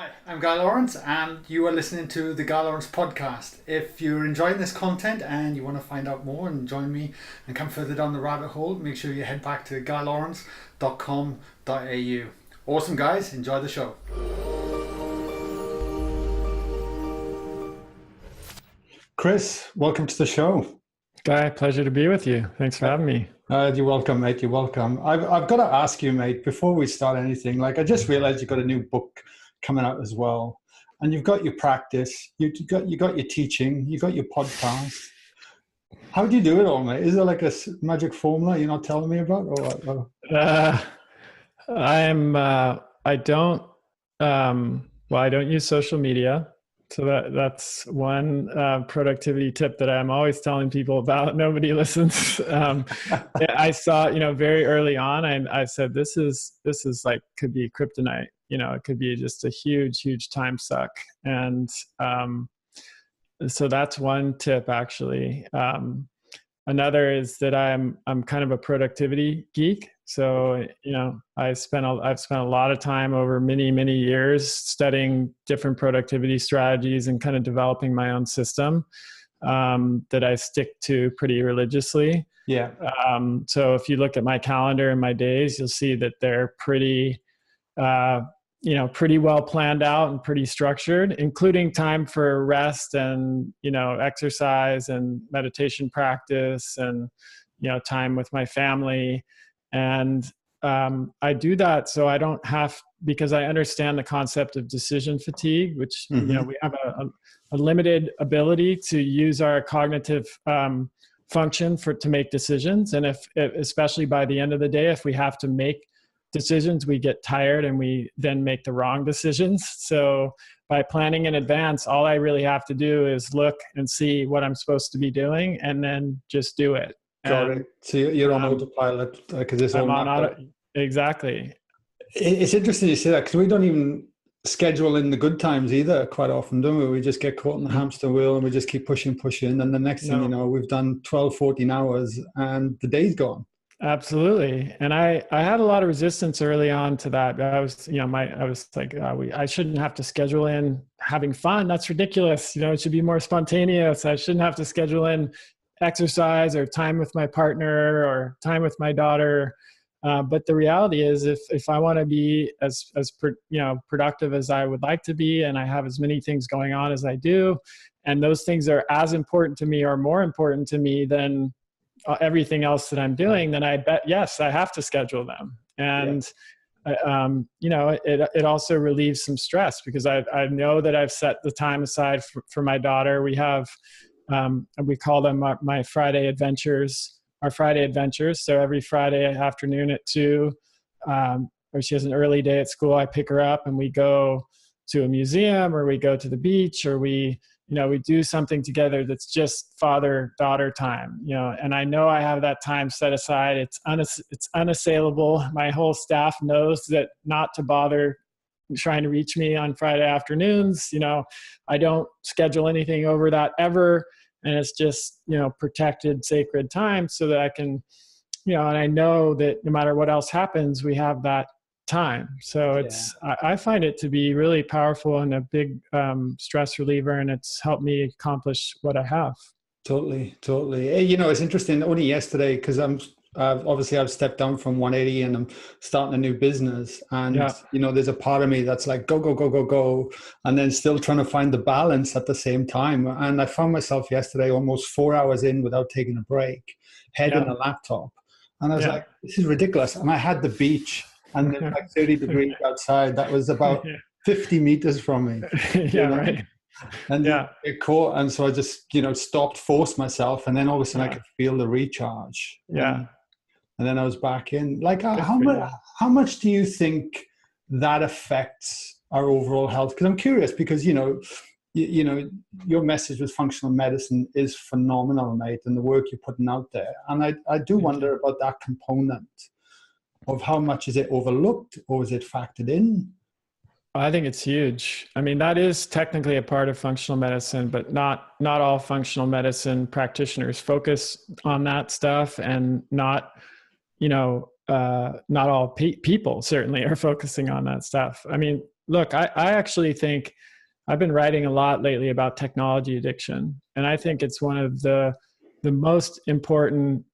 Hi, I'm Guy Lawrence, and you are listening to the Guy Lawrence podcast. If you're enjoying this content and you want to find out more and join me and come further down the rabbit hole, make sure you head back to guylawrence.com.au. Awesome, guys. Enjoy the show. Chris, welcome to the show. Guy, pleasure to be with you. Thanks for having me. You're welcome, mate. You're welcome. I've got to ask you, mate, before we start anything, I just realized you've got a new book coming out as well, and you've got your practice, you got your teaching, you got your podcast. How do you do it all, mate? Is there like a magic formula you're not telling me about, or what? I don't use social media. So that's one productivity tip that I'm always telling people about. Nobody listens. I saw, very early on, I said, this is like, could be kryptonite. It could be just a huge, huge time suck. And so that's one tip, actually. Another is that I'm kind of a productivity geek. So, I've spent a lot of time over many, many years studying different productivity strategies and kind of developing my own system that I stick to pretty religiously. Yeah. So if you look at my calendar and my days, you'll see that they're pretty well planned out and pretty structured, including time for rest and, exercise and meditation practice and, time with my family. And I do that so I don't have, because I understand the concept of decision fatigue, which, we have a limited ability to use our cognitive function to make decisions. And especially by the end of the day, if we have to make decisions, we get tired and we then make the wrong decisions. So by planning in advance, all I really have to do is look and see what I'm supposed to be doing and then just do it. Got it. So you're on autopilot because it's all exactly. It's interesting you say that, because we don't even schedule in the good times either quite often, don't we? We just get caught in the hamster wheel and we just keep pushing. And the next thing you know, we've done 12, 14 hours and the day's gone. Absolutely. And I had a lot of resistance early on to that. I was like, I shouldn't have to schedule in having fun. That's ridiculous. It should be more spontaneous. I shouldn't have to schedule in exercise or time with my partner or time with my daughter. But the reality is, if I want to be as productive as I would like to be, and I have as many things going on as I do, and those things are as important to me or more important to me than everything else that I'm doing, then I bet, yes, I have to schedule them. And, it also relieves some stress, because I know that I've set the time aside for my daughter. We have, we call them my Friday adventures, our Friday adventures. So every Friday afternoon at 2, or she has an early day at school, I pick her up and we go to a museum, or we go to the beach, or we do something together that's just father-daughter time, and I know I have that time set aside. It's unassailable. My whole staff knows that not to bother trying to reach me on Friday afternoons. I don't schedule anything over that ever. And it's just, protected, sacred time, so that I can, and I know that no matter what else happens, we have that time. So I find it to be really powerful and a big stress reliever, and it's helped me accomplish what I have. Totally. It's interesting. Only yesterday, because I've stepped down from 180 and I'm starting a new business, and there's a part of me that's like go, and then still trying to find the balance at the same time. And I found myself yesterday almost 4 hours in without taking a break, head in a laptop, and I was like, this is ridiculous. And I had the beach, and then like 30 degrees outside. That was about 50 meters from me. Right. And it caught, and so I just stopped, forced myself, and then all of a sudden I could feel the recharge. And then I was back in. Like, how much do you think that affects our overall health? Because I'm curious, because your message with functional medicine is phenomenal, mate, and the work you're putting out there. And I do wonder about that component of how much is it overlooked, or is it factored in? I think it's huge. I mean, that is technically a part of functional medicine, but not all functional medicine practitioners focus on that stuff, and not all people certainly are focusing on that stuff. I mean, look, I actually think I've been writing a lot lately about technology addiction, and I think it's one of the most important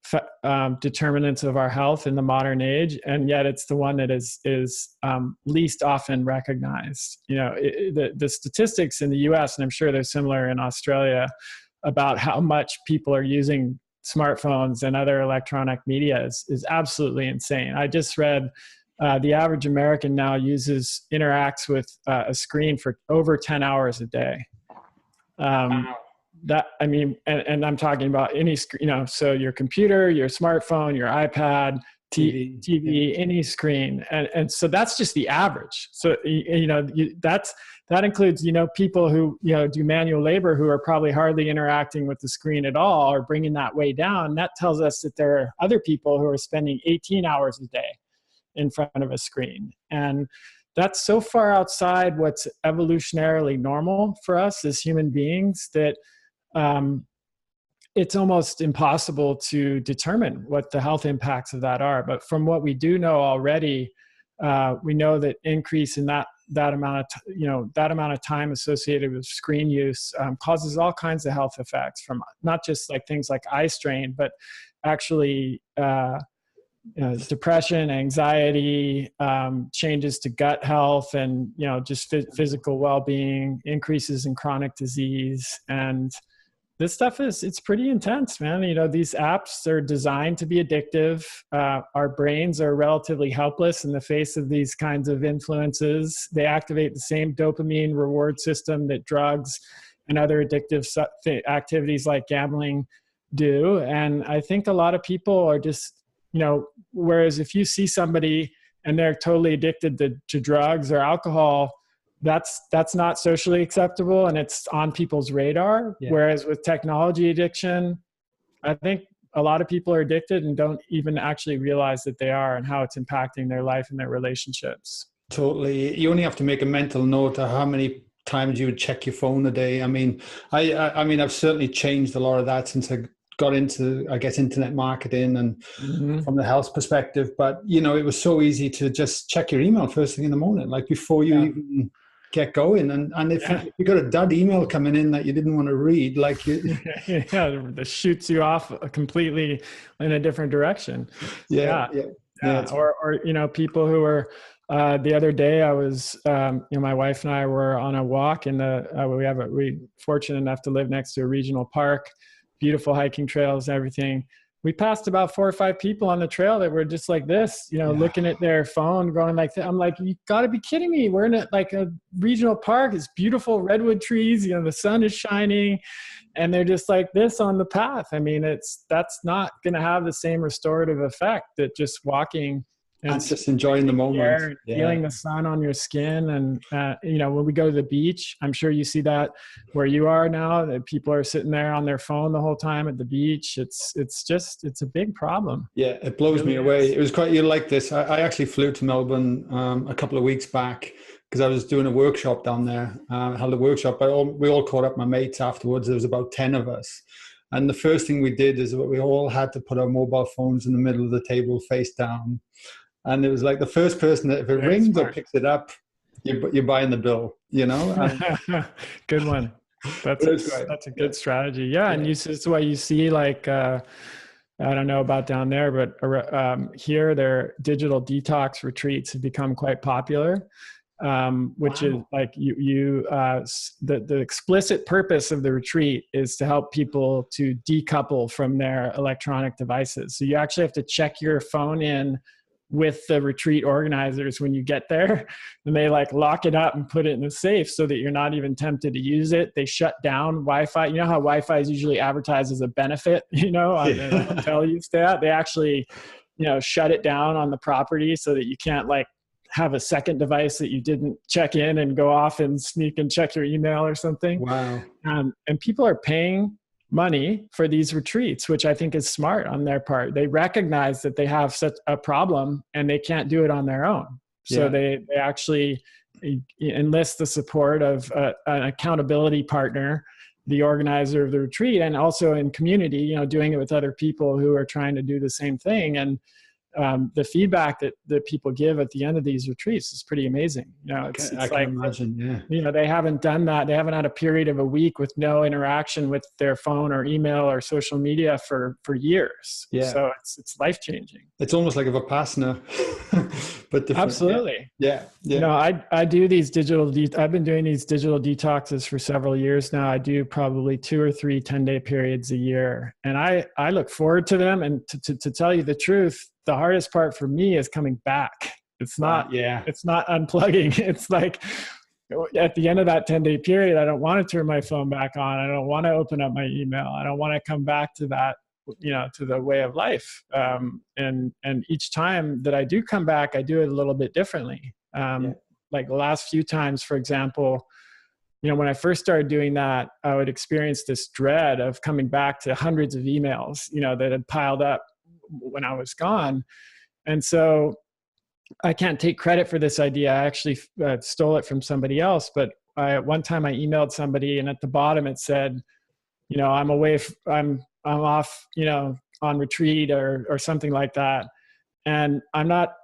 determinants of our health in the modern age, and yet it's the one that is least often recognized. You know, the statistics in the U.S., and I'm sure they're similar in Australia, about how much people are using smartphones and other electronic media is absolutely insane. I just read the average American now interacts with a screen for over 10 hours a day. Wow. That, I mean, and I'm talking about any screen, you know, so your computer, your smartphone, your iPad, TV, any screen. And so that's just the average. So, you know, that includes, you know, people who, you know, do manual labor who are probably hardly interacting with the screen at all, or bringing that way down. That tells us that there are other people who are spending 18 hours a day in front of a screen. And that's so far outside what's evolutionarily normal for us as human beings that it's almost impossible to determine what the health impacts of that are. But from what we do know already, we know that increase in that amount of time associated with screen use causes all kinds of health effects, from not just like things like eye strain, but actually depression, anxiety, changes to gut health, and, you know, just physical well-being, increases in chronic disease. And this stuff it's pretty intense, man. You know, these apps are designed to be addictive. Our brains are relatively helpless in the face of these kinds of influences. They activate the same dopamine reward system that drugs and other addictive activities like gambling do. And I think a lot of people are just, you know, whereas if you see somebody and they're totally addicted to drugs or alcohol, that's not socially acceptable, and it's on people's radar. Yeah. Whereas with technology addiction, I think a lot of people are addicted and don't even actually realize that they are, and how it's impacting their life and their relationships. Totally. You only have to make a mental note of how many times you would check your phone a day. I mean, I mean, I've certainly changed a lot of that since I got into, I guess, internet marketing and from the health perspective. But, you know, it was so easy to just check your email first thing in the morning, like before you even get going. And if you got a dud email coming in that you didn't want to read, like that shoots you off completely in a different direction. Or you know, people who are the other day I was you know, my wife and I were on a walk in the we fortunate enough to live next to a regional park, beautiful hiking trails and everything. We passed about 4 or 5 people on the trail that were just like this, you know, looking at their phone, going like that. I'm like, you gotta be kidding me. We're in a regional park. It's beautiful redwood trees, you know, the sun is shining, and they're just like this on the path. I mean, that's not going to have the same restorative effect that just walking and just enjoying the moment, feeling the sun on your skin. And you know, when we go to the beach, I'm sure you see that where you are now, that people are sitting there on their phone the whole time at the beach. It's a big problem. Yeah, it blows me away. It was quite, you like this. I actually flew to Melbourne a couple of weeks back because I was doing a workshop down there. I held a workshop. We all caught up, my mates afterwards. There was about 10 of us. And the first thing we did is we all had to put our mobile phones in the middle of the table face down. And it was like the first person that if it rings or picks it up, you're buying the bill, you know? Good one. That's a good strategy. Yeah. And this is why you see, like, I don't know about down there, but here their digital detox retreats have become quite popular, which is like the explicit purpose of the retreat is to help people to decouple from their electronic devices. So you actually have to check your phone in with the retreat organizers when you get there, and they like lock it up and put it in the safe so that you're not even tempted to use it. They shut down Wi-Fi. You know how Wi-Fi is usually advertised as a benefit, you know, on the hotel you stay at. They actually, you know, shut it down on the property so that you can't like have a second device that you didn't check in and go off and sneak and check your email or something. Wow. And people are paying money for these retreats, which I think is smart on their part. They recognize that they have such a problem and they can't do it on their own. So they actually enlist the support of an accountability partner, the organizer of the retreat, and also in community, you know, doing it with other people who are trying to do the same thing. And the feedback that people give at the end of these retreats is pretty amazing. It's I can imagine. Yeah. They haven't done that. They haven't had a period of a week with no interaction with their phone or email or social media for years. Yeah. So it's life-changing. It's almost like a Vipassana, but different. Absolutely. Yeah. I do these I've been doing these digital detoxes for several years now. I do probably 2 or 3 10-day periods a year. And I look forward to them. And to tell you the truth, the hardest part for me is coming back. It's not unplugging. It's like at the end of that 10-day period, I don't want to turn my phone back on. I don't want to open up my email. I don't want to come back to that, to the way of life. And each time that I do come back, I do it a little bit differently. Like the last few times, for example, when I first started doing that, I would experience this dread of coming back to hundreds of emails, that had piled up when I was gone. And so I can't take credit for this idea. I actually stole it from somebody else. But one time I emailed somebody, and at the bottom it said, I'm away, I'm off, on retreat or something like that. And I'm not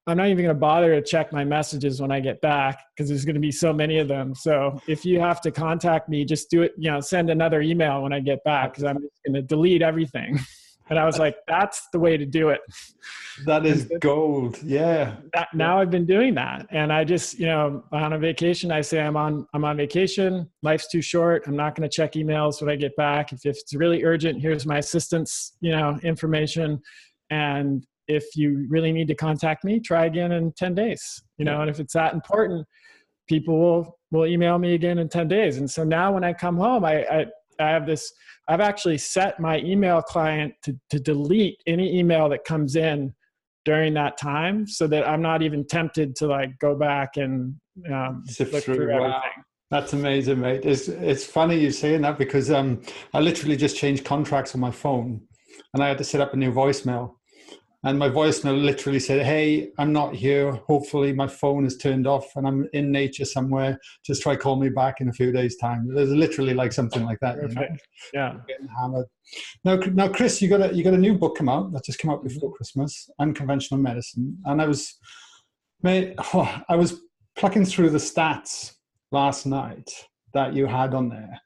even going to bother to check my messages when I get back, because there's going to be so many of them. So if you have to contact me, just do it, send another email when I get back, because I'm just going to delete everything. And I was like, that's the way to do it. That is gold. Yeah. Now I've been doing that. And I just, on a vacation, I say I'm on vacation. Life's too short. I'm not going to check emails when I get back. If it's really urgent, here's my assistant's, information. And if you really need to contact me, try again in 10 days, and if it's that important, people will email me again in 10 days. And so now when I come home, I've actually set my email client to delete any email that comes in during that time, so that I'm not even tempted to go back and look through everything. Wow. That's amazing, mate. It's funny you saying that, because I literally just changed contracts on my phone, and I had to set up a new voicemail. And my voicemail literally said, "Hey, I'm not here. Hopefully my phone is turned off and I'm in nature somewhere. Just try call me back in a few days' time." There's literally something like that. Yeah. Getting hammered. Now, Chris, you got a new book come out that just came out before Christmas, Unconventional Medicine. And I was plucking through the stats last night that you had on there,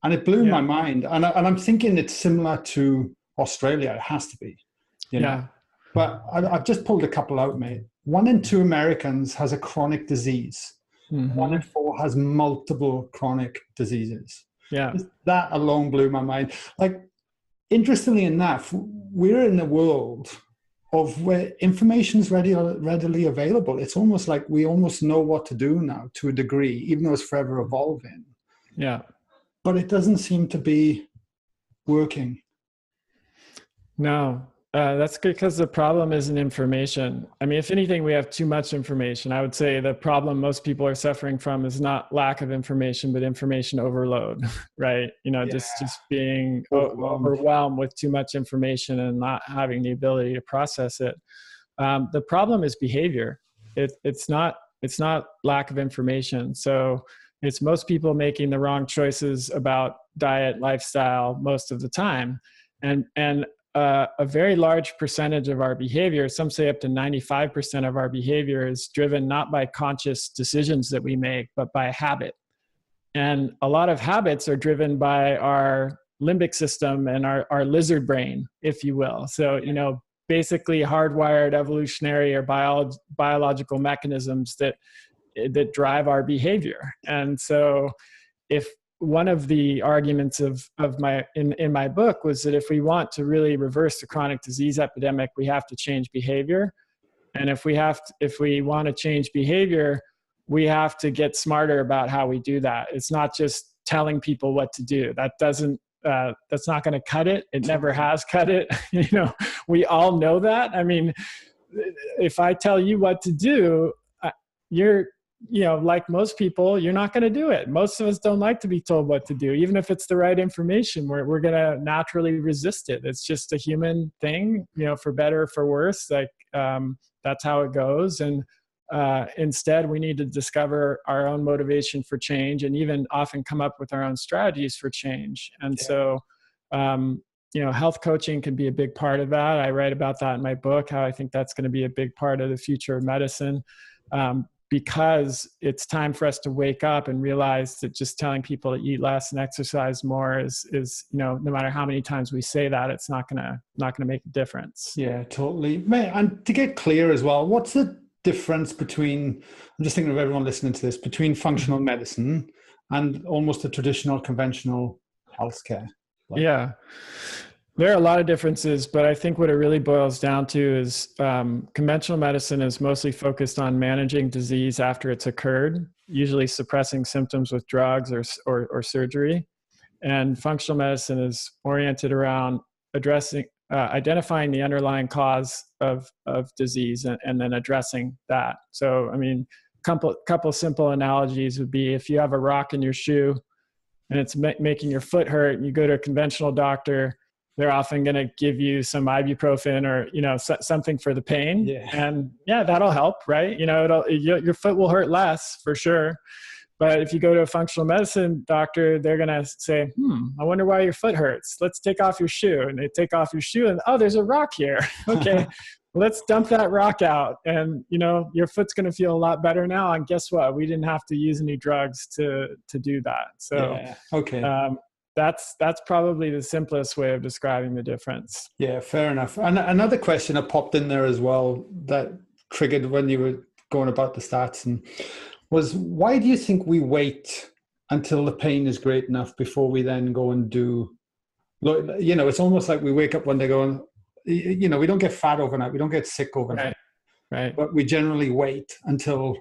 and it blew my mind. And I'm thinking it's similar to Australia. It has to be. But I've just pulled a couple out, mate. 1 in 2 Americans has a chronic disease. 1 in 4 has multiple chronic diseases. Yeah. That alone blew my mind. Interestingly enough, we're in a world of where information is readily available. It's almost like we almost know what to do now, to a degree, even though it's forever evolving. Yeah. But it doesn't seem to be working. No. That's good, because the problem isn't information. I mean, if anything, we have too much information. I would say the problem most people are suffering from is not lack of information, but information overload, right? Just being overwhelmed with too much information and not having the ability to process it. The problem is behavior. It's not lack of information. So it's most people making the wrong choices about diet, lifestyle most of the time. And a very large percentage of our behavior, some say up to 95% of our behavior, is driven not by conscious decisions that we make, but by habit. And a lot of habits are driven by our limbic system and our lizard brain, if you will. So, basically hardwired evolutionary or biological mechanisms that drive our behavior. And so if one of the arguments in my book was that if we want to really reverse the chronic disease epidemic, we have to change behavior. And if we want to change behavior, we have to get smarter about how we do that. It's not just telling people what to do. That's not going to cut it. It never has cut it. We all know that. I mean, if I tell you what to do, like most people, you're not going to do it. Most of us don't like to be told what to do. Even if it's the right information, we're going to naturally resist it. It's just a human thing, for better or for worse. That's how it goes. And instead, we need to discover our own motivation for change, and even often come up with our own strategies for change. And so health coaching can be a big part of that. I write about that in my book, how I think that's going to be a big part of the future of medicine, because it's time for us to wake up and realize that just telling people to eat less and exercise more is no matter how many times we say that, it's not gonna make a difference. Yeah, totally. And to get clear as well, what's the difference between, I'm just thinking of everyone listening to this, between functional medicine and almost a traditional conventional healthcare? Yeah, there are a lot of differences, but I think what it really boils down to is conventional medicine is mostly focused on managing disease after it's occurred, usually suppressing symptoms with drugs or surgery. And functional medicine is oriented around identifying the underlying cause of disease and then addressing that. So, I mean, couple simple analogies would be, if you have a rock in your shoe and it's making your foot hurt and you go to a conventional doctor, they're often going to give you some ibuprofen or, something for the pain. Yeah. And yeah, that'll help, right? Your foot will hurt less for sure. But if you go to a functional medicine doctor, they're going to say, I wonder why your foot hurts. Let's take off your shoe. And they take off your shoe and, oh, there's a rock here. Okay, let's dump that rock out. And, your foot's going to feel a lot better now. And guess what? We didn't have to use any drugs to do that. So, yeah. Okay. That's probably the simplest way of describing the difference. Yeah, fair enough. And another question that popped in there as well that triggered when you were going about the stats and was, why do you think we wait until the pain is great enough before we then go and do, it's almost like we wake up one day going, we don't get fat overnight, we don't get sick overnight, right? But we generally wait until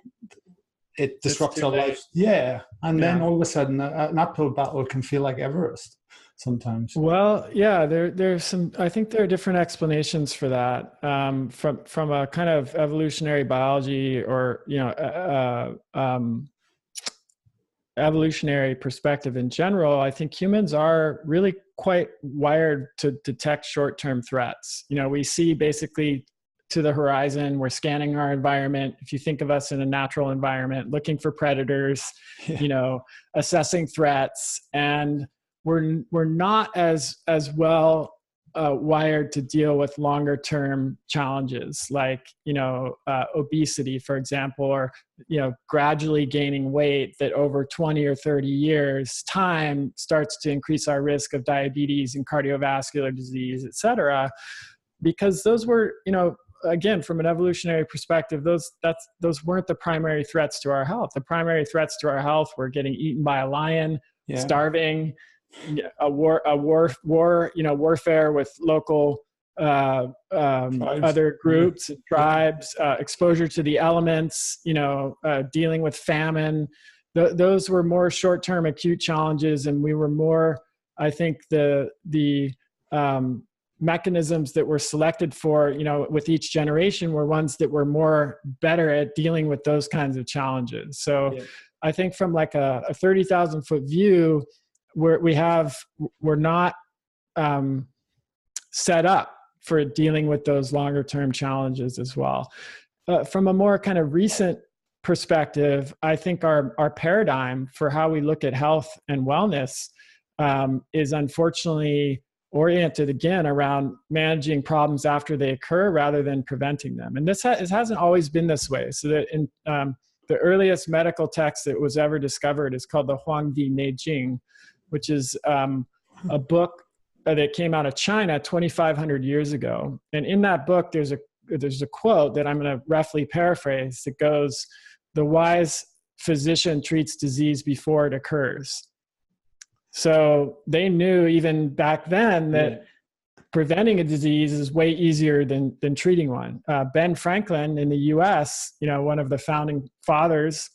it disrupts our life. Yeah. And then all of a sudden an uphill battle can feel like Everest sometimes. Well, yeah, I think there are different explanations for that. From a kind of evolutionary biology or, evolutionary perspective in general, I think humans are really quite wired to detect short-term threats. We see basically to the horizon, we're scanning our environment. If you think of us in a natural environment, looking for predators, assessing threats, and we're not as well wired to deal with longer term challenges like obesity, for example, or gradually gaining weight that over 20 or 30 years time starts to increase our risk of diabetes and cardiovascular disease, et cetera, because those were again, from an evolutionary perspective, those weren't the primary threats to our health. The primary threats to our health were getting eaten by a lion, starving, warfare with local other groups, tribes, exposure to the elements, dealing with famine. Those were more short-term acute challenges, and we were more, I think, the mechanisms that were selected for, with each generation were ones that were more better at dealing with those kinds of challenges. So I think from like a 30,000 foot view, we're not set up for dealing with those longer term challenges as well. From a more kind of recent perspective, I think our paradigm for how we look at health and wellness is unfortunately oriented again around managing problems after they occur rather than preventing them. And this hasn't always been this way. So that in the earliest medical text that was ever discovered is called the Huangdi Neijing, which is a book that came out of China 2,500 years ago. And in that book, there's a quote that I'm going to roughly paraphrase that goes, "The wise physician treats disease before it occurs." So they knew even back then that preventing a disease is way easier than treating one. Ben Franklin in the US, one of the founding fathers,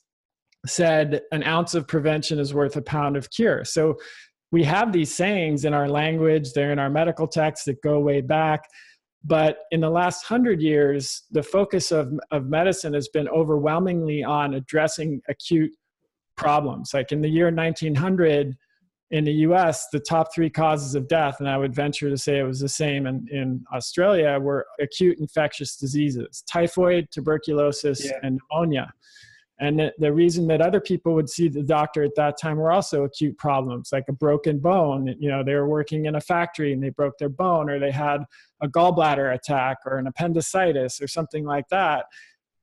said an ounce of prevention is worth a pound of cure. So we have these sayings in our language, they're in our medical texts that go way back. But in the last 100 years, the focus of medicine has been overwhelmingly on addressing acute problems. Like in the year 1900, in the US, the top 3 causes of death, and I would venture to say it was the same in Australia, were acute infectious diseases: typhoid, tuberculosis, and pneumonia. And the reason that other people would see the doctor at that time were also acute problems, like a broken bone. You know, they were working in a factory and they broke their bone, or they had a gallbladder attack or an appendicitis or something like that.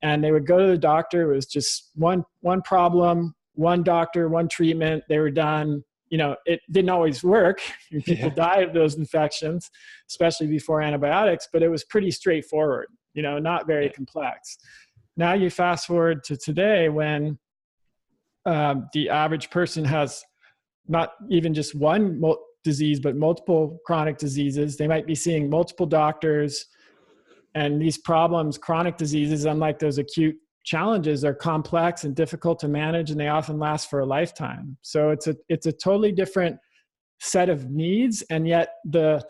And they would go to the doctor. It was just one problem, one doctor, one treatment. They were done. You know, it didn't always work. People die of those infections, especially before antibiotics, but it was pretty straightforward, you know, not very complex. Now you fast forward to today when the average person has not even just one disease, but multiple chronic diseases. They might be seeing multiple doctors, and these problems, chronic diseases, unlike those acute challenges, are complex and difficult to manage, and they often last for a lifetime. So it's a totally different set of needs, and yet the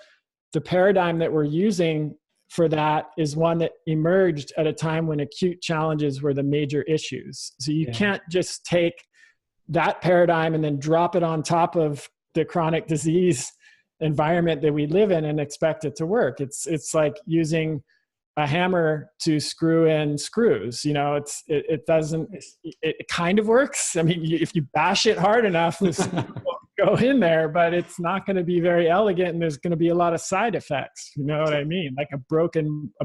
paradigm that we're using for that is one that emerged at a time when acute challenges were the major issues. So you can't just take that paradigm and then drop it on top of the chronic disease environment that we live in and expect it to work. It's like using a hammer to screw in screws. You know, it doesn't, it kind of works. I mean, if you bash it hard enough, the screw will go in there, but it's not going to be very elegant, and there's going to be a lot of side effects. You know what I mean? Like a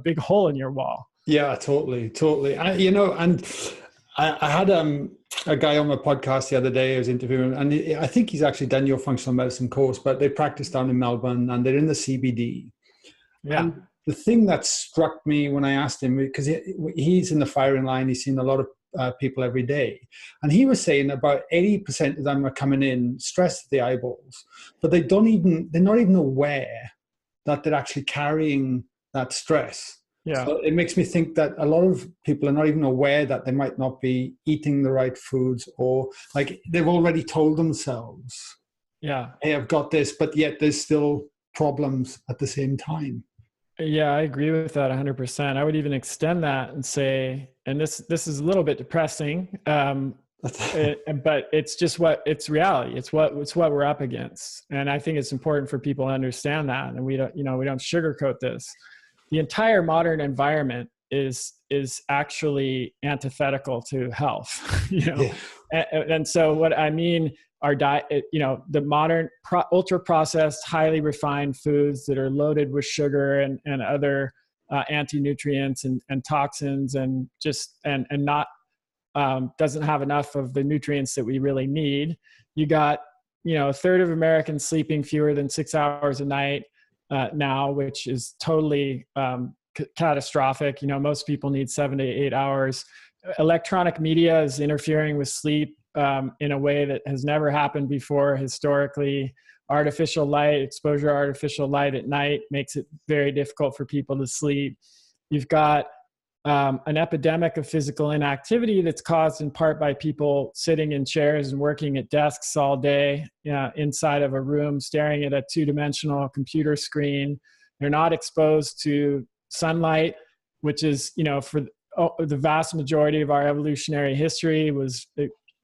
big hole in your wall. Yeah, totally. You know, and I had a guy on my podcast the other day I was interviewing, and I think he's actually done your functional medicine course, but they practice down in Melbourne and they're in the CBD. Yeah. And the thing that struck me when I asked him, because he's in the firing line, he's seen a lot of people every day. And he was saying about 80% of them are coming in stressed at the eyeballs, but they're not even aware that they're actually carrying that stress. Yeah. So it makes me think that a lot of people are not even aware that they might not be eating the right foods, or like they've already told themselves, hey, I've got this, but yet there's still problems at the same time. Yeah, I agree with that 100%. I would even extend that and say, and this is a little bit depressing, but it's reality. It's what we're up against. And I think it's important for people to understand that. And we don't sugarcoat this. The entire modern environment is actually antithetical to health, you know? Yeah. And so what I mean, our diet, you know, the modern ultra processed, highly refined foods that are loaded with sugar and other anti-nutrients and toxins, and not doesn't have enough of the nutrients that we really need. You got, you know, a third of Americans sleeping fewer than 6 hours a night now, which is totally catastrophic. You know, most people need 7 to 8 hours. Electronic media is interfering with sleep in a way that has never happened before historically. Artificial light, exposure to artificial light at night makes it very difficult for people to sleep. You've got an epidemic of physical inactivity that's caused in part by people sitting in chairs and working at desks all day, inside of a room, staring at a two-dimensional computer screen. They're not exposed to sunlight, which is, you know, for the vast majority of our evolutionary history was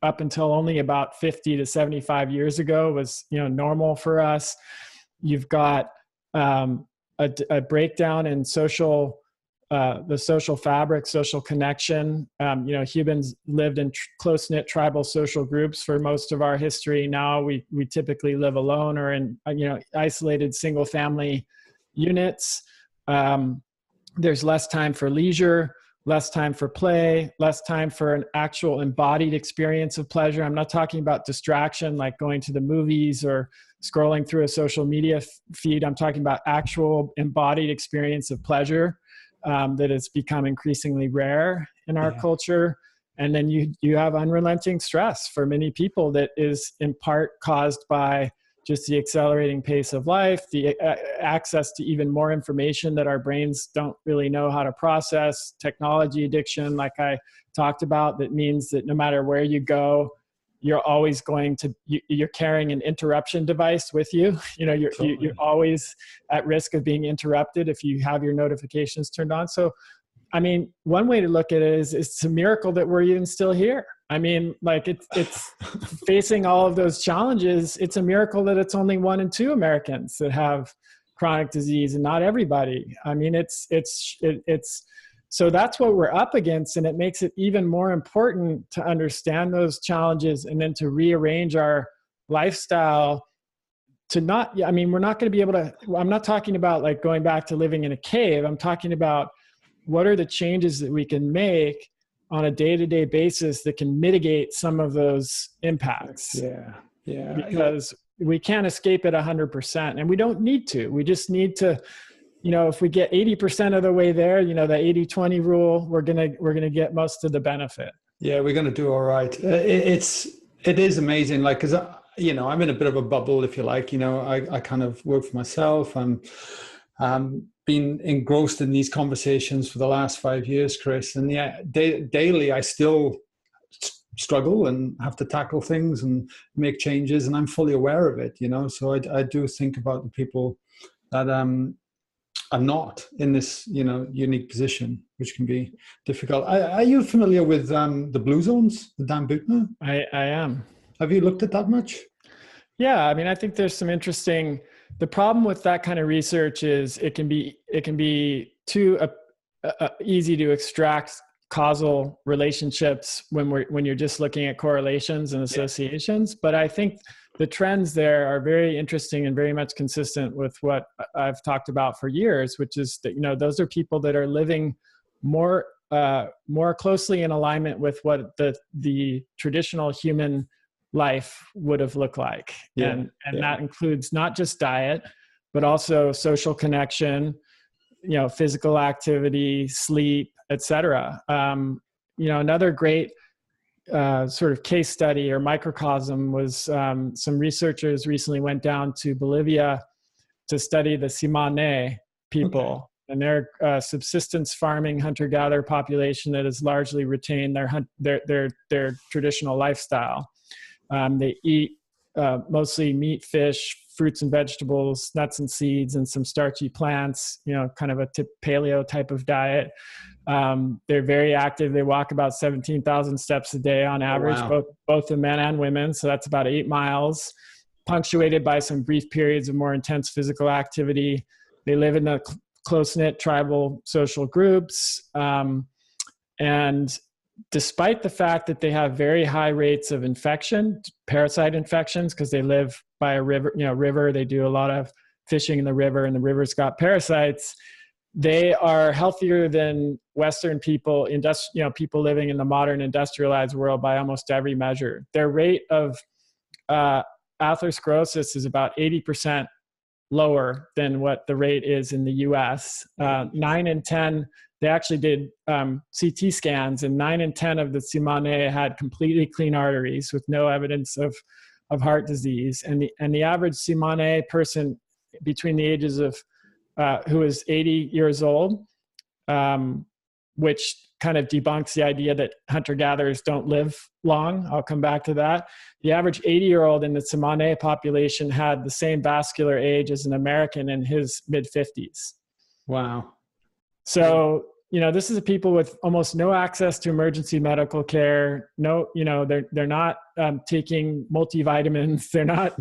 up until only about 50 to 75 years ago was, you know, normal for us. You've got a breakdown in the social fabric, social connection. You know, humans lived in close-knit tribal social groups for most of our history. Now we typically live alone or in, you know, isolated single family units. There's less time for leisure, less time for play, less time for an actual embodied experience of pleasure. I'm not talking about distraction like going to the movies or scrolling through a social media feed. I'm talking about actual embodied experience of pleasure that has become increasingly rare in our culture. And then you have unrelenting stress for many people that is in part caused by just the accelerating pace of life, the access to even more information that our brains don't really know how to process, technology addiction, like I talked about, that means that no matter where you go, you're always you're carrying an interruption device with you. You know, you're always at risk of being interrupted if you have your notifications turned on. So, I mean, one way to look at it is it's a miracle that we're even still here. I mean, like it's facing all of those challenges. It's a miracle that it's only 1 in 2 Americans that have chronic disease and not everybody. I mean, it's So that's what we're up against, and it makes it even more important to understand those challenges and then to rearrange our lifestyle to not, I mean, we're not going to be able to, I'm not talking about like going back to living in a cave. I'm talking about what are the changes that we can make on a day-to-day basis that can mitigate some of those impacts. Yeah. Because we can't escape it 100%, and we don't need to. We just need to, you know, if we get 80% of the way there, you know, the 80-20 rule, we're gonna get most of the benefit. Yeah, we're gonna do all right. It is amazing, like, because you know, I'm in a bit of a bubble, if you like. You know, I kind of work for myself. I'm been engrossed in these conversations for the last 5 years, Chris, and yeah, daily I still struggle and have to tackle things and make changes, and I'm fully aware of it, you know. So I do think about the people that are not in this, you know, unique position, which can be difficult. Are you familiar with the blue zones, the Dan Buettner? I am. Have you looked at that much? Yeah, I mean, I think there's some interesting. The problem with that kind of research is it can be too easy to extract causal relationships when you're just looking at correlations and associations. Yeah. But I think the trends there are very interesting and very much consistent with what I've talked about for years, which is that, you know, those are people that are living more closely in alignment with what the traditional human life would have looked like. Yeah. And that includes not just diet, but also social connection, you know, physical activity, sleep, etc. You know, another great sort of case study or microcosm was some researchers recently went down to Bolivia to study the Tsimane people. Okay. And they're subsistence farming hunter-gatherer population that has largely retained their traditional lifestyle. They eat mostly meat, fish, fruits and vegetables, nuts and seeds, and some starchy plants, you know, kind of a paleo type of diet. They're very active. They walk about 17,000 steps a day on average, oh, wow. both the men and women. So that's about 8 miles, punctuated by some brief periods of more intense physical activity. They live in the close-knit tribal social groups. And despite the fact that they have very high rates of infection, parasite infections, because they live by a river, they do a lot of fishing in the river, and the river's got parasites. They are healthier than Western people, people living in the modern industrialized world by almost every measure. Their rate of atherosclerosis is about 80% lower than what the rate is in the US. 9 in 10, they actually did CT scans, and 9 in 10 of the Tsimane had completely clean arteries with no evidence of heart disease. And the average Tsimane person between the ages of who is 80 years old, which kind of debunks the idea that hunter-gatherers don't live long. I'll come back to that. The average 80-year-old in the Tsimane population had the same vascular age as an American in his mid-50s. Wow. So, you know, this is people with almost no access to emergency medical care. No, you know, they're not taking multivitamins. They're not,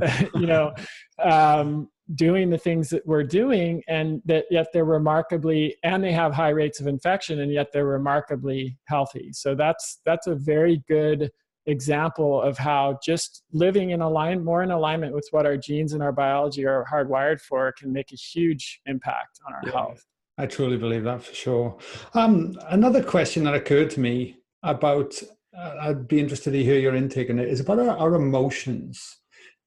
doing the things that we're doing, and that yet they're remarkably, and they have high rates of infection, and yet they're remarkably healthy. So that's a very good example of how just living more in alignment with what our genes and our biology are hardwired for can make a huge impact on our health. I truly believe that, for sure. Another question that occurred to me about, I'd be interested to hear your intake on it, is about our emotions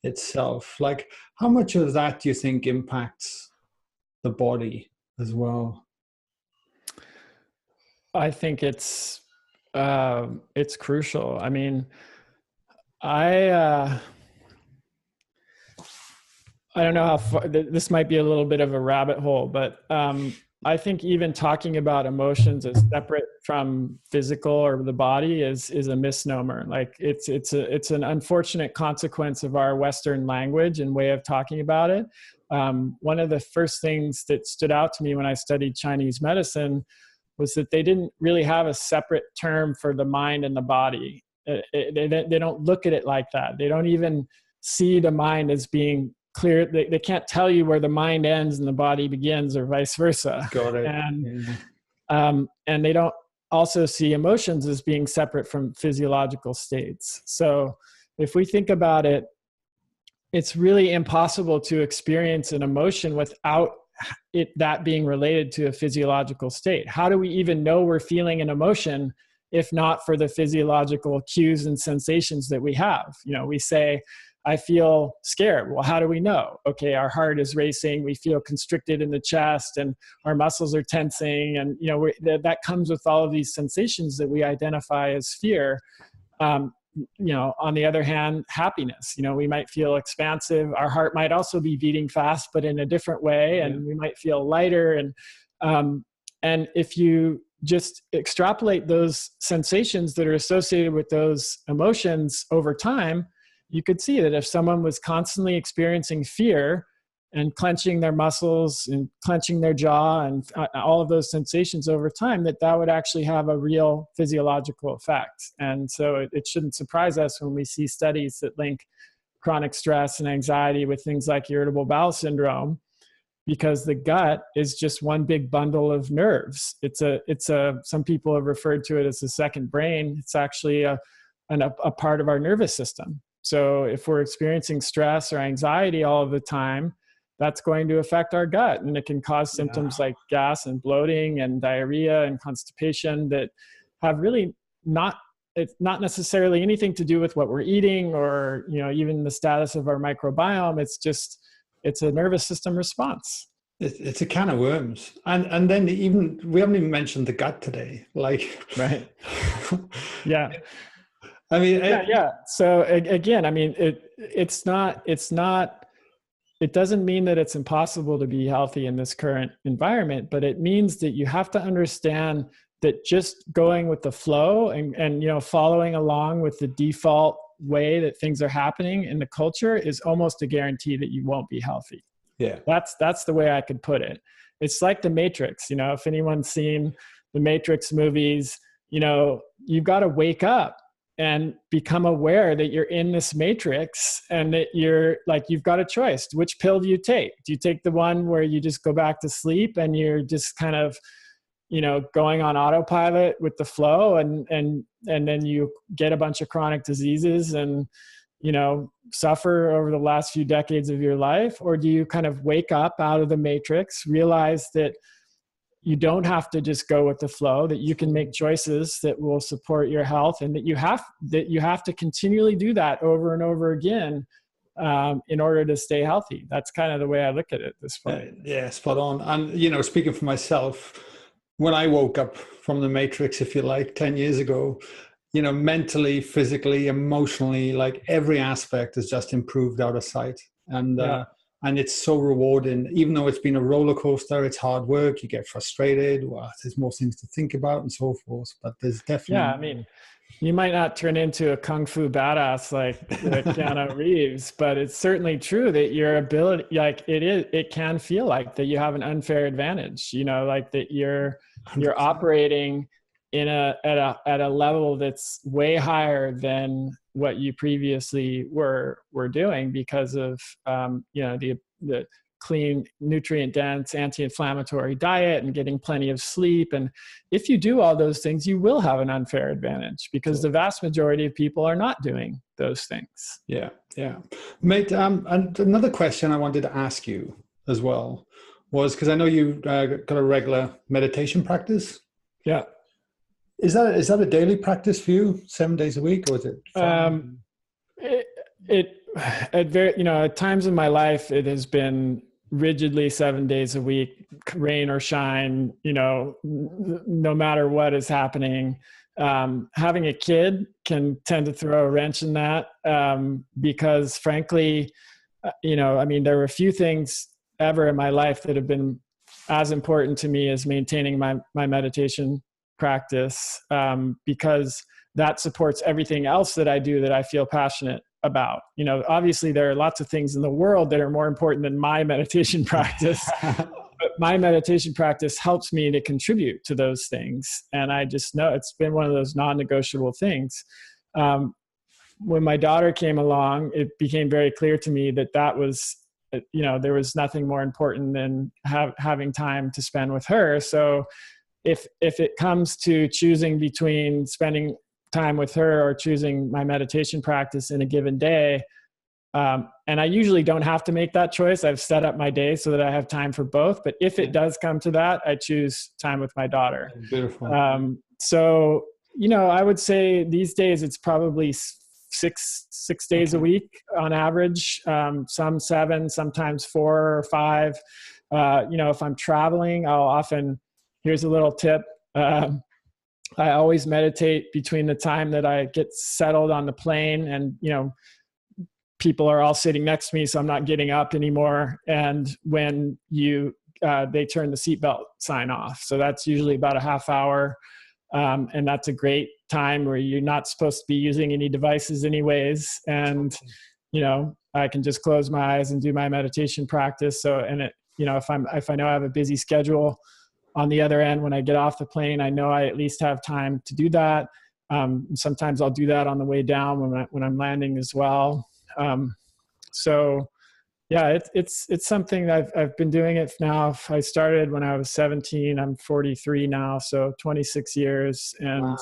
itself. Like, how much of that do you think impacts the body as well? I think it's crucial. I mean, I don't know how far, this might be a little bit of a rabbit hole, but I think even talking about emotions as separate from physical or the body is a misnomer. Like it's an unfortunate consequence of our Western language and way of talking about it. One of the first things that stood out to me when I studied Chinese medicine was that they didn't really have a separate term for the mind and the body. They don't look at it like that. They don't even see the mind as being clear. They can't tell you where the mind ends and the body begins, or vice versa. Got it. And And they don't also see emotions as being separate from physiological states. So if we think about it, it's really impossible to experience an emotion without that being related to a physiological state. How do we even know we're feeling an emotion if not for the physiological cues and sensations that we have? We say, I feel scared. Well, how do we know? Okay, our heart is racing, we feel constricted in the chest, and our muscles are tensing, and that comes with all of these sensations that we identify as fear. On the other hand, happiness, we might feel expansive. Our heart might also be beating fast, but in a different way. And we might feel lighter. And if you just extrapolate those sensations that are associated with those emotions over time, you could see that if someone was constantly experiencing fear and clenching their muscles and clenching their jaw and all of those sensations over time, that would actually have a real physiological effect. And so it shouldn't surprise us when we see studies that link chronic stress and anxiety with things like irritable bowel syndrome, because the gut is just one big bundle of nerves. Some people have referred to it as the second brain. It's actually a part of our nervous system. So if we're experiencing stress or anxiety all of the time, that's going to affect our gut, and it can cause symptoms like gas and bloating and diarrhea and constipation that have really it's not necessarily anything to do with what we're eating or, even the status of our microbiome. It's a nervous system response. It's a can of worms. And then we haven't even mentioned the gut today. Right. Yeah. I mean, So again, I mean, it doesn't mean that it's impossible to be healthy in this current environment, but it means that you have to understand that just going with the flow and following along with the default way that things are happening in the culture is almost a guarantee that you won't be healthy. Yeah. That's the way I could put it. It's like the Matrix, if anyone's seen the Matrix movies, you've got to wake up and become aware that you're in this matrix and that you've got a choice. Which pill do you take? Do you take the one where you just go back to sleep and you're just kind of, going on autopilot with the flow and then you get a bunch of chronic diseases and, suffer over the last few decades of your life? Or do you kind of wake up out of the matrix, realize that you don't have to just go with the flow, that you can make choices that will support your health, and that you have to continually do that over and over again in order to stay healthy? That's kind of the way I look at it at this point. Yeah, spot on. And, speaking for myself, when I woke up from the matrix, if you like, 10 years ago, mentally, physically, emotionally, like every aspect has just improved out of sight. And it's so rewarding. Even though it's been a roller coaster, it's hard work, you get frustrated, there's more things to think about and so forth. But there's definitely... Yeah, I mean, you might not turn into a kung fu badass like Keanu Reeves, but it's certainly true that your ability, it can feel like that you have an unfair advantage, like that you're 100%. Operating at a level that's way higher than what you previously were doing because of the clean, nutrient dense, anti-inflammatory diet and getting plenty of sleep. And if you do all those things, you will have an unfair advantage because the vast majority of people are not doing those things. Yeah. Mate, and another question I wanted to ask you as well was, because I know you got a regular meditation practice. Yeah. Is that a daily practice for you, 7 days a week, or is it? At times in my life, it has been rigidly 7 days a week, rain or shine, no matter what is happening. Having a kid can tend to throw a wrench in that because frankly, there were few things ever in my life that have been as important to me as maintaining my meditation practice, because that supports everything else that I do that I feel passionate about. Obviously there are lots of things in the world that are more important than my meditation practice, but my meditation practice helps me to contribute to those things. And I just know it's been one of those non-negotiable things. When my daughter came along, it became very clear to me that was, there was nothing more important than having time to spend with her. So if it comes to choosing between spending time with her or choosing my meditation practice in a given day, and I usually don't have to make that choice. I've set up my day so that I have time for both. But if it does come to that, I choose time with my daughter. Beautiful. So, I would say these days it's probably six days a week on average, some 7, sometimes 4 or 5. If I'm traveling, here's a little tip. I always meditate between the time that I get settled on the plane and, people are all sitting next to me, so I'm not getting up anymore. And when they turn the seatbelt sign off. So that's usually about a half hour. And that's a great time where you're not supposed to be using any devices anyways. And, I can just close my eyes and do my meditation practice. So, and if I know I have a busy schedule on the other end, when I get off the plane, I know I at least have time to do that. Sometimes I'll do that on the way down when I'm landing as well. It's something that I've been doing it now. I started when I was 17. I'm 43 now, so 26 years, and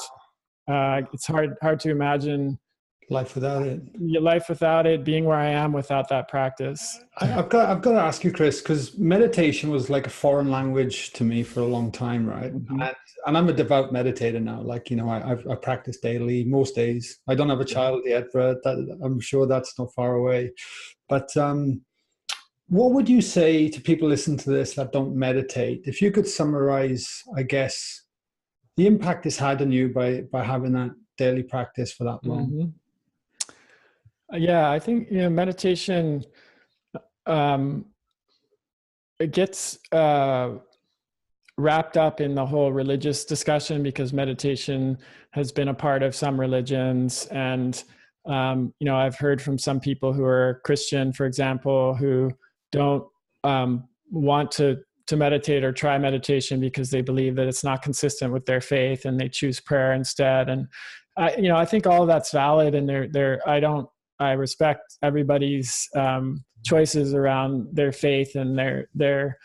it's hard to imagine life without it. Your life without it, being where I am without that practice. I've got to ask you, Chris, because meditation was like a foreign language to me for a long time, right? Mm-hmm. And I'm a devout meditator now. Like, I practice daily, most days. I don't have a child yet, but I'm sure that's not far away. But what would you say to people listening to this that don't meditate? If you could summarize, I guess, the impact it's had on you by having that daily practice for that long. Mm-hmm. Yeah, I think, meditation, it gets wrapped up in the whole religious discussion because meditation has been a part of some religions. And, I've heard from some people who are Christian, for example, who don't want to meditate or try meditation because they believe that it's not consistent with their faith and they choose prayer instead. And, I think all of that's valid, and I respect everybody's choices around their faith and their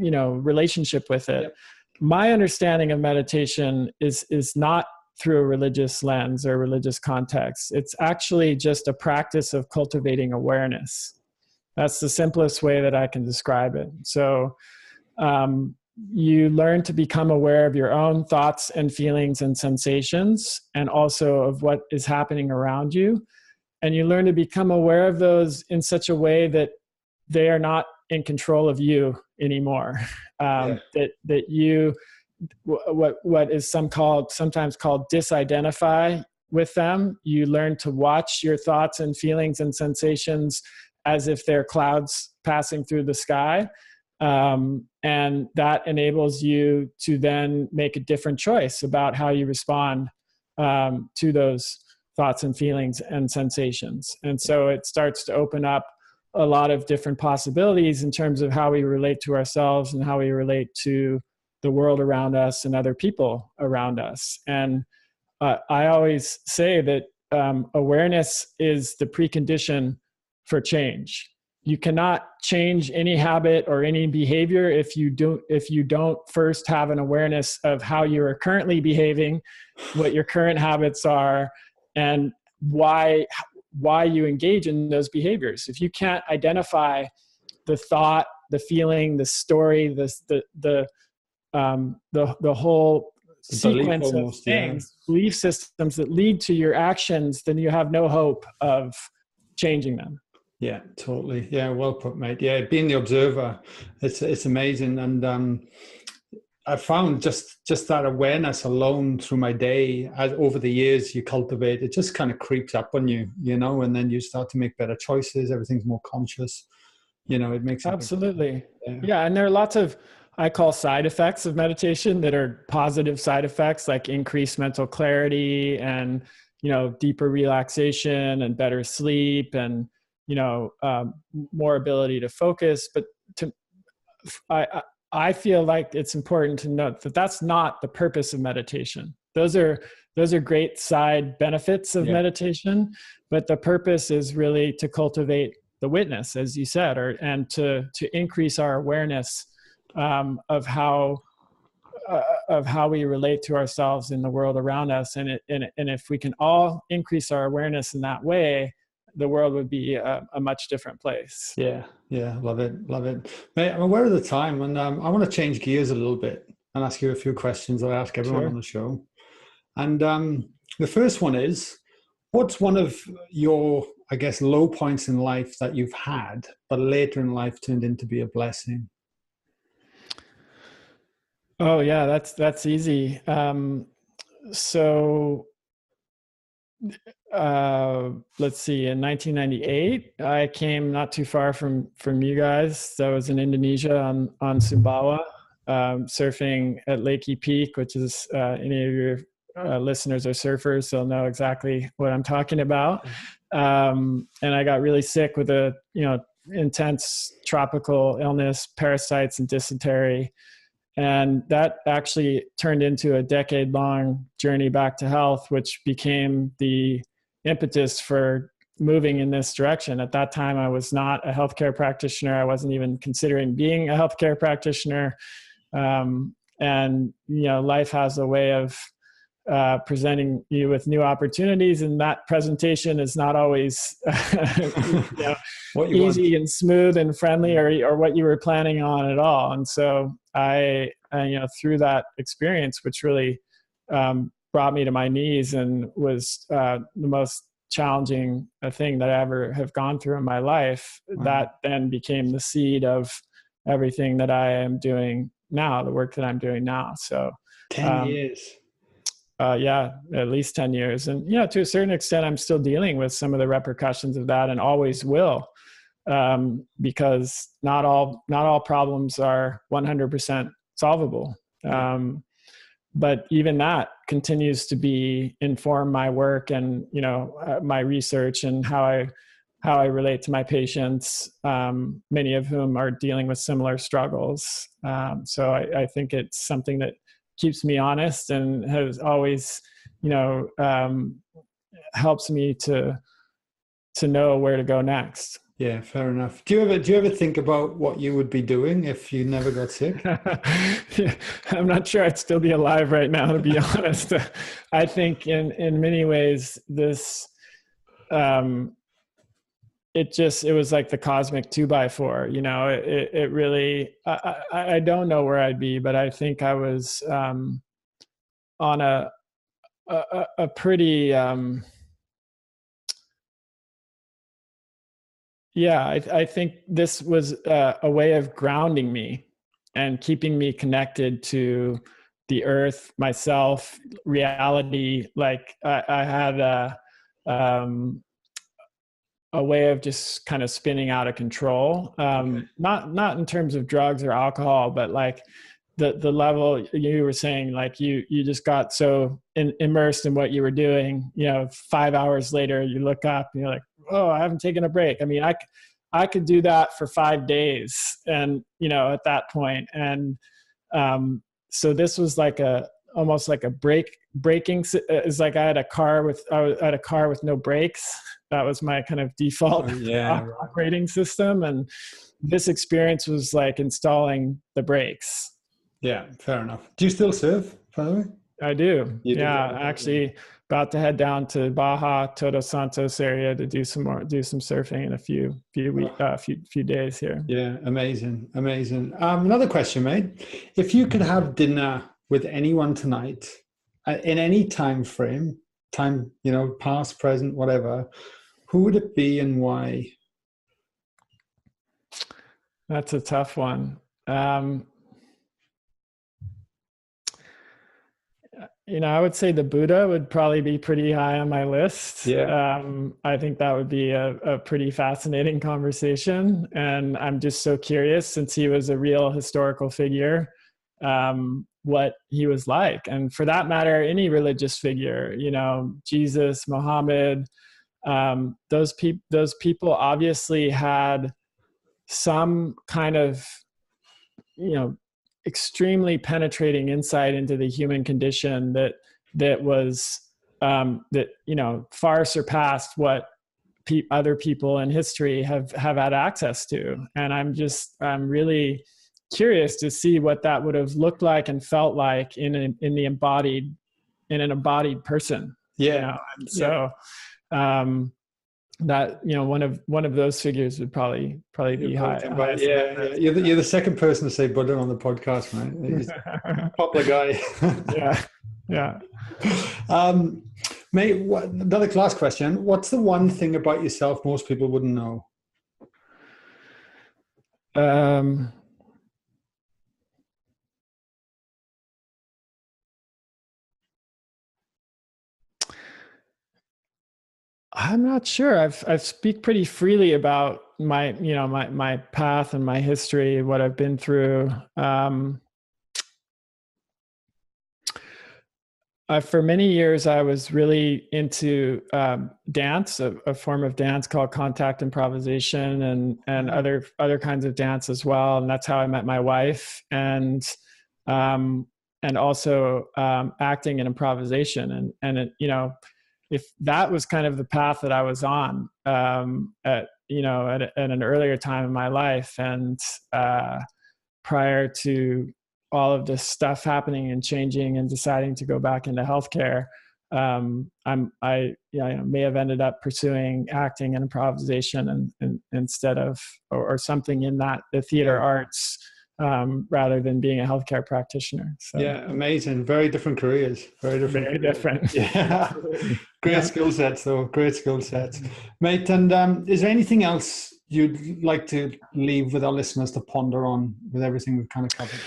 relationship with it. Yep. My understanding of meditation is not through a religious lens or religious context. It's actually just a practice of cultivating awareness. That's the simplest way that I can describe it. So you learn to become aware of your own thoughts and feelings and sensations, and also of what is happening around you. And you learn to become aware of those in such a way that they are not in control of you anymore. That you, what is sometimes called disidentify with them. You learn to watch your thoughts and feelings and sensations as if they're clouds passing through the sky. And that enables you to then make a different choice about how you respond to those thoughts and feelings and sensations. And so it starts to open up a lot of different possibilities in terms of how we relate to ourselves and how we relate to the world around us and other people around us. And I always say that awareness is the precondition for change. You cannot change any habit or any behavior if you don't first have an awareness of how you are currently behaving, what your current habits are, and why you engage in those behaviors. If you can't identify the thought, the feeling, the story, the whole sequence of things, belief systems that lead to your actions, then you have no hope of changing them. Yeah, totally. Yeah, well put, mate. Yeah, being the observer, it's amazing. And I found just that awareness alone through my day, as over the years you cultivate, it just kind of creeps up on you, and then you start to make better choices. Everything's more conscious. It makes it absolutely. Yeah, and there are lots of, I call, side effects of meditation that are positive side effects, like increased mental clarity and deeper relaxation and better sleep and more ability to focus. But I feel like it's important to note that that's not the purpose of meditation. Those are great side benefits of meditation, but the purpose is really to cultivate the witness, as you said, and to increase our awareness of how of how we relate to ourselves in the world around us. And if we can all increase our awareness in that way, the world would be a much different place. Yeah. Love it. Mate, I'm aware of the time, and I want to change gears a little bit and ask you a few questions that I ask everyone on the show. And the first one is, what's one of your, I guess, low points in life that you've had, but later in life turned into be a blessing? Oh yeah, that's easy. Let's see, in 1998 I came not too far from you guys. So I was in Indonesia on Sumbawa, surfing at Lake Peak, which is any of your listeners are surfers, they'll know exactly what I'm talking about. And I got really sick with a intense tropical illness, parasites and dysentery. And that actually turned into a decade-long journey back to health, which became the impetus for moving in this direction. At that time, I was not a healthcare practitioner. I wasn't even considering being a healthcare practitioner. And life has a way of presenting you with new opportunities, and that presentation is not always easy and smooth and friendly, or what you were planning on at all. And so I through that experience, which really brought me to my knees and was the most challenging thing that I ever have gone through in my life, that then became the seed of everything that I am doing now, the work that I'm doing now. So 10 years. Yeah, at least 10 years. And, to a certain extent, I'm still dealing with some of the repercussions of that, and always will, because not all problems are 100% solvable. But even that continues to inform my work and, my research and how I relate to my patients, many of whom are dealing with similar struggles. So I think it's something that keeps me honest and has always, helps me to know where to go next. Yeah, fair enough. Do you ever think about what you would be doing if you never got sick? Yeah, I'm not sure I'd still be alive right now, to be honest. I think in many ways this, it was like the cosmic 2x4, it really, I don't know where I'd be, but I think I was on a pretty, I think this was a way of grounding me and keeping me connected to the earth, myself, reality. Like I had a way of just kind of spinning out of control. Not in terms of drugs or alcohol, but like the level you were saying, like you just got so immersed in what you were doing, 5 hours later, you look up and you're like, oh, I haven't taken a break. I mean, I could do that for 5 days and, at that point. And so this was like almost like a braking. It's like I had a car with no brakes. That was my kind of default operating system. And this experience was like installing the brakes. Yeah, fair enough. Do you still surf, by the way? I do. Actually about to head down to Baja, Todos Santos area to do some surfing in a few days here. Yeah, amazing. Another question, mate. If you could have dinner with anyone tonight, in any time frame, past, present, whatever, who would it be and why? That's a tough one. I would say the Buddha would probably be pretty high on my list. Yeah. I think that would be a pretty fascinating conversation. And I'm just so curious, since he was a real historical figure, what he was like. And for that matter, any religious figure, Jesus, Muhammad, those people obviously had some kind of, extremely penetrating insight into the human condition that was far surpassed what other people in history have had access to. And I'm really curious to see what that would have looked like and felt like in an embodied person. Yeah. You know? And so, that, you know, one of those figures would probably be high. Yeah. You're the second person to say Buddha on the podcast, right? He's a popular guy. Yeah. Mate, another class question. What's the one thing about yourself most people wouldn't know? I'm not sure. I've speak pretty freely about my path and my history, what I've been through. For many years, I was really into dance, a form of dance called contact improvisation, and other kinds of dance as well. And that's how I met my wife, and also acting and improvisation. And it, you know, if that was kind of the path that I was on at an earlier time in my life, and prior to all of this stuff happening and changing and deciding to go back into healthcare, I may have ended up pursuing acting and improvisation and instead of or something in the theater arts, rather than being a healthcare practitioner. So. Yeah, amazing. Very different careers. Very different. Yeah. Great skill sets, though. Great skill sets. Mate, and is there anything else you'd like to leave with our listeners to ponder on with everything we've kind of covered?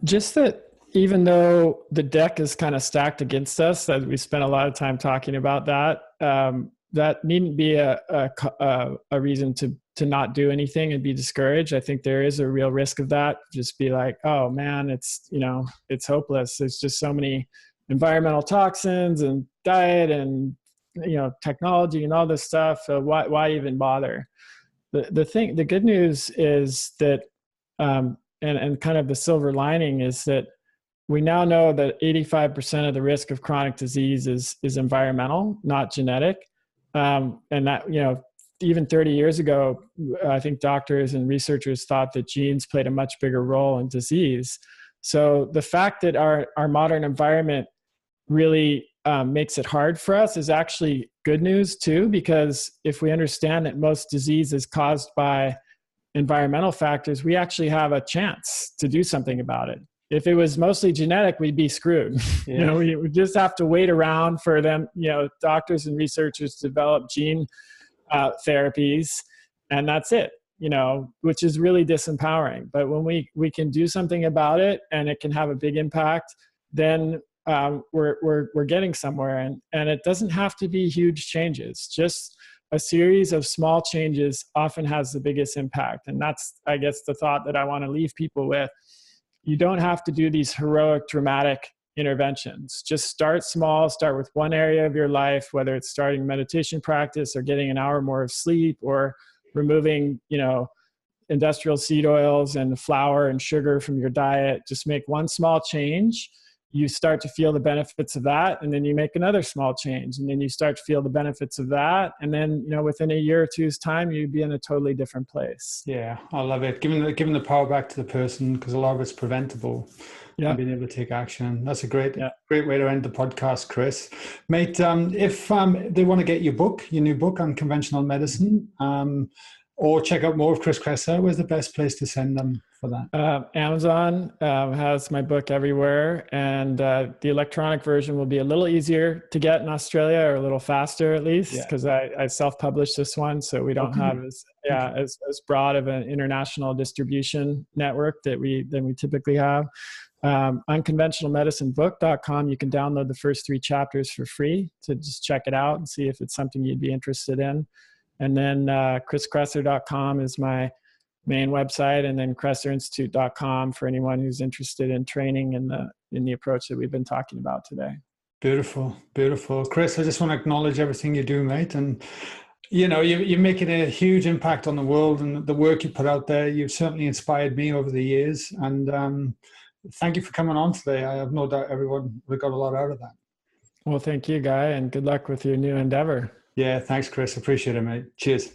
Just that even though the deck is kind of stacked against us, that we spent a lot of time talking about that, that needn't be a reason to not do anything and be discouraged. I think there is a real risk of that. Just be like, oh man, it's hopeless. There's just so many environmental toxins and diet and, technology and all this stuff. So why even bother? The good news is that, and kind of the silver lining is that we now know that 85% of the risk of chronic disease is environmental, not genetic. And that, even 30 years ago, I think doctors and researchers thought that genes played a much bigger role in disease. So the fact that our modern environment really makes it hard for us is actually good news too, because if we understand that most disease is caused by environmental factors, we actually have a chance to do something about it. If it was mostly genetic, we'd be screwed. Yeah. We would just have to wait around for them, doctors and researchers to develop gene therapies, and that's it, which is really disempowering. But when we can do something about it and it can have a big impact, then we're getting somewhere. And it doesn't have to be huge changes. Just a series of small changes often has the biggest impact. And that's, I guess, the thought that I want to leave people with. You don't have to do these heroic, dramatic interventions. Just start small, start with one area of your life, whether it's starting meditation practice or getting an hour more of sleep or removing, industrial seed oils and flour and sugar from your diet. Just make one small change. You start to feel the benefits of that, and then you make another small change, and then you start to feel the benefits of that, and then within a year or two's time, you'd be in a totally different place. Yeah, I love it. Giving the power back to the person, because a lot of it's preventable. Yeah, and being able to take action. That's a great way to end the podcast, Chris. Mate, if they want to get your new book, Unconventional Medicine, or check out more of Chris Kresser, where's the best place to send them for that? Amazon has my book everywhere, and the electronic version will be a little easier to get in Australia, or a little faster at least, because I self-published this one, so we don't have as broad of an international distribution network than we typically have. Unconventionalmedicinebook.com, you can download the first 3 chapters for free to just check it out and see if it's something you'd be interested in. And then chriskresser.com is my main website, and then kresserinstitute.com for anyone who's interested in training in the approach that we've been talking about today. Beautiful. Chris, I just want to acknowledge everything you do, mate. And you're making a huge impact on the world, and the work you put out there. You've certainly inspired me over the years, and thank you for coming on today. I have no doubt everyone would have got a lot out of that. Well, thank you, Guy, and good luck with your new endeavor. Yeah, thanks, Chris. Appreciate it, mate. Cheers.